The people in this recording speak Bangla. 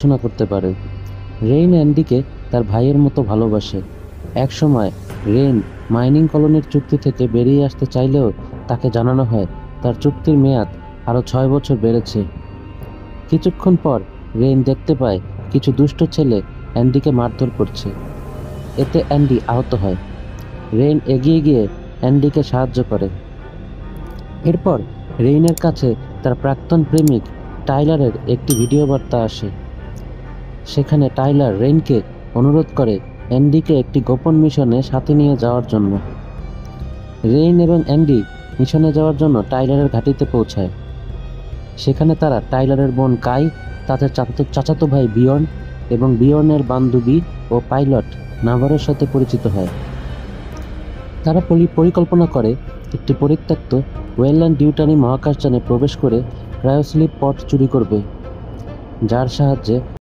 পড়াশোনা করতে পারে। রেইন অ্যান্ডিকে তার ভাইয়ের মতো ভালোবাসে। একসময় রেইন মাইনিং কলোনির চুক্তি থেকে বেরিয়ে আসতে চাইলেও তাকে জানানো হয় তার চুক্তির মেয়াদ আরও 6 বছর বেড়েছে। কিছুক্ষণ পর রেইন দেখতে পায় কিছু দুষ্ট ছেলে অ্যান্ডিকে মারধর করছে। এতে অ্যান্ডি আহত হয়। রেইন এগিয়ে গিয়ে অ্যান্ডিকে সাহায্য করে। এরপর রেইনের কাছে তার প্রাক্তন প্রেমিক টাইলারের একটি ভিডিও বার্তা আসে। সেখানে টাইলার রেইনকে অনুরোধ করে অ্যান্ডিকে একটি গোপন মিশনে সাথে নিয়ে যাওয়ার জন্য। রেইন এবং অ্যান্ডি মিশনে যাওয়ার জন্য টাইলারের ঘাঁটিতে পৌঁছায়। সেখানে তারা টাইলারের বোন কাই, তাদের চাচাতো ভাই বিয়র্ন এবং বিয়র্নের বান্ধবী ও পাইলট নাভারের সাথে পরিচিত হয়। তারা পরিকল্পনা করে একটি পরিত্যক্ত ওয়েলল্যান্ড ডিউটানি মহাকাশযানে প্রবেশ করে ক্রায়োস্লিপ পড চুরি করবে, যার সাহায্যে